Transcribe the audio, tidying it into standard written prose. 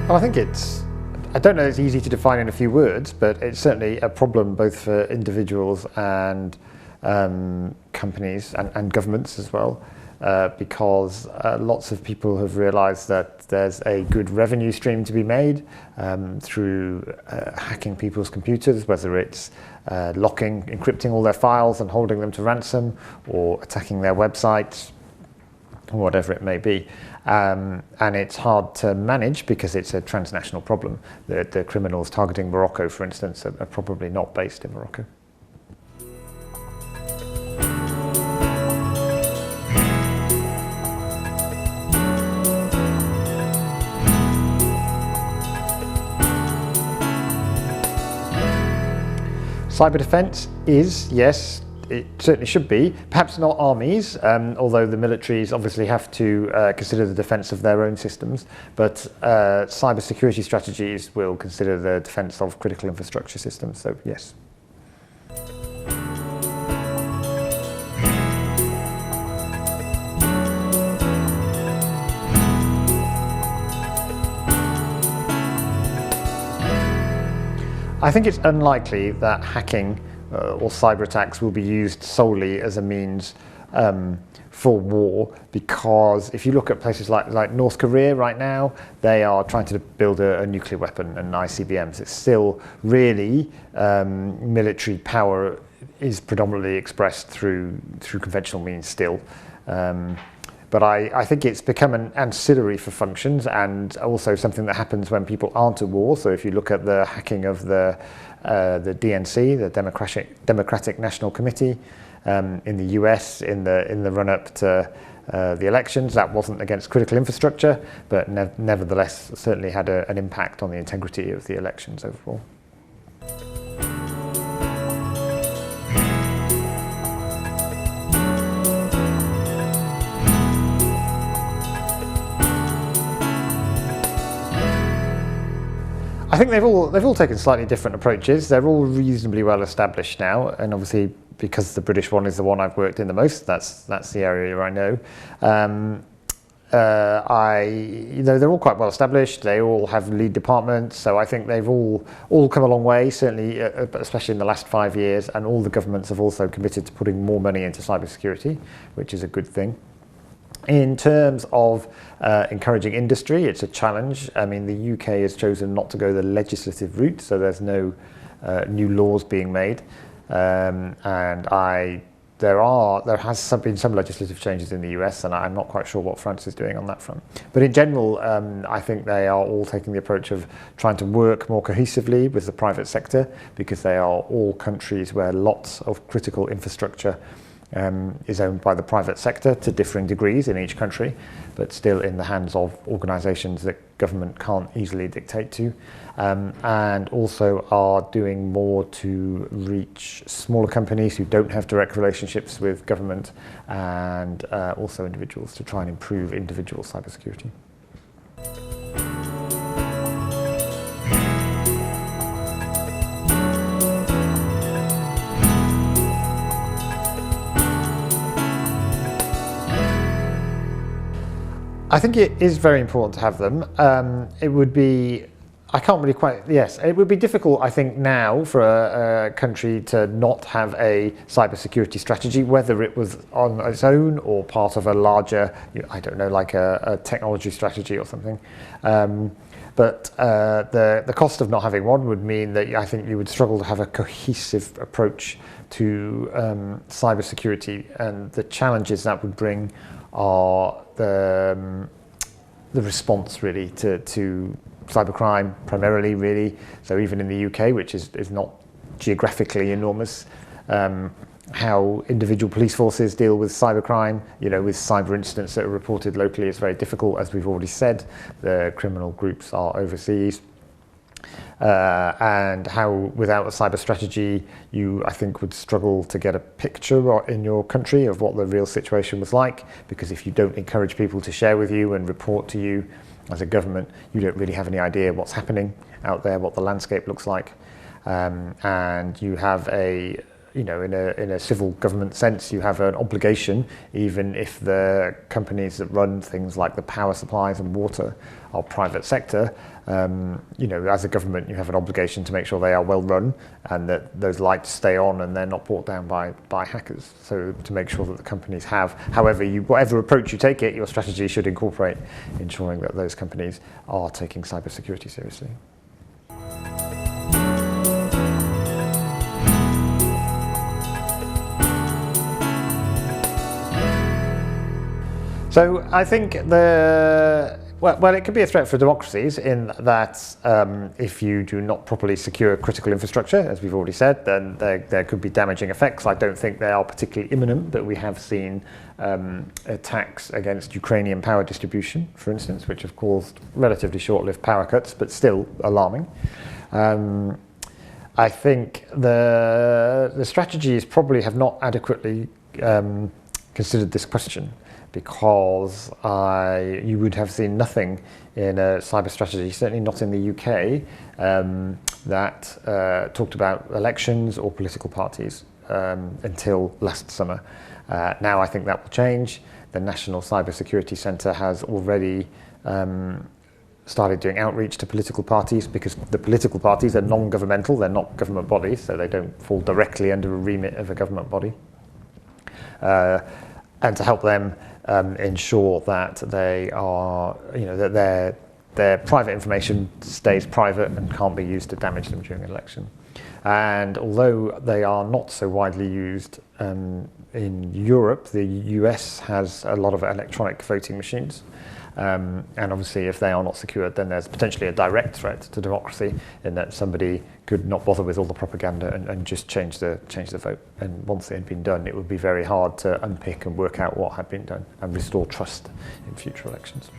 Well, I don't know it's easy to define in a few words, but it's certainly a problem both for individuals and companies and governments as well, because lots of people have realized that there's a good revenue stream to be made through hacking people's computers, whether it's encrypting all their files and holding them to ransom, or attacking their websites, or whatever it may be. And it's hard to manage because it's a transnational problem. The criminals targeting Morocco, for instance, are probably not based in Morocco. Cyber defence is, yes, it certainly should be. Perhaps not armies, although the militaries obviously have to consider the defence of their own systems, but cybersecurity strategies will consider the defence of critical infrastructure systems, so yes. I think it's unlikely that hacking or cyber attacks will be used solely as a means for war, because if you look at places like North Korea right now, they are trying to build a nuclear weapon and ICBMs. It's still really military power is predominantly expressed through conventional means still. But I think it's become an ancillary for functions, and also something that happens when people aren't at war. So if you look at the hacking of the DNC, the Democratic National Committee, in the US in the run-up to the elections, that wasn't against critical infrastructure, but nevertheless certainly had an impact on the integrity of the elections overall. I think they've all taken slightly different approaches. They're all reasonably well established now, and obviously because the British one is the one I've worked in the most, that's the area I know. They're all quite well established. They all have lead departments, so I think they've all come a long way, certainly, especially in the last 5 years. And all the governments have also committed to putting more money into cybersecurity, which is a good thing. In terms of encouraging industry, it's a challenge. I mean, the UK has chosen not to go the legislative route, so there's no new laws being made. There has been some legislative changes in the US, and I'm not quite sure what France is doing on that front. But in general, I think they are all taking the approach of trying to work more cohesively with the private sector, because they are all countries where lots of critical infrastructure is owned by the private sector to differing degrees in each country, but still in the hands of organisations that government can't easily dictate to, and also are doing more to reach smaller companies who don't have direct relationships with government, and also individuals, to try and improve individual cybersecurity. I think it is very important to have them. It would be, it would be difficult, I think, now for a country to not have a cybersecurity strategy, whether it was on its own or part of a larger, I don't know, like a technology strategy or something. But the cost of not having one would mean that I think you would struggle to have a cohesive approach to cybersecurity, and the challenges that would bring are the response really to cybercrime primarily, really. So even in the UK, which is not geographically enormous, how individual police forces deal with cybercrime, with cyber incidents that are reported locally, is very difficult. As we've already said, the criminal groups are overseas. And how without a cyber strategy you, I think, would struggle to get a picture in your country of what the real situation was like, because if you don't encourage people to share with you and report to you as a government, you don't really have any idea what's happening out there, what the landscape looks like. And you have in a civil government sense, you have an obligation, even if the companies that run things like the power supplies and water are private sector. As a government, you have an obligation to make sure they are well run and that those lights stay on and they're not brought down by hackers. So to make sure that the companies have, whatever approach you take it, your strategy should incorporate ensuring that those companies are taking cybersecurity seriously. So I think it could be a threat for democracies in that if you do not properly secure critical infrastructure, as we've already said, then there could be damaging effects. I don't think they are particularly imminent, but we have seen attacks against Ukrainian power distribution, for instance, which have caused relatively short-lived power cuts, but still alarming. I think the strategies probably have not adequately considered this question, because you would have seen nothing in a cyber strategy, certainly not in the UK, that talked about elections or political parties until last summer. Now I think that will change. The National Cybersecurity Centre has already started doing outreach to political parties, because the political parties are non-governmental, they're not government bodies, so they don't fall directly under a remit of a government body. And to help them ensure that they are, that their private information stays private and can't be used to damage them during an election. And although they are not so widely used in Europe, the US has a lot of electronic voting machines. And obviously, if they are not secured, then there's potentially a direct threat to democracy in that somebody could not bother with all the propaganda and just change the vote. And once it had been done, it would be very hard to unpick and work out what had been done and restore trust in future elections.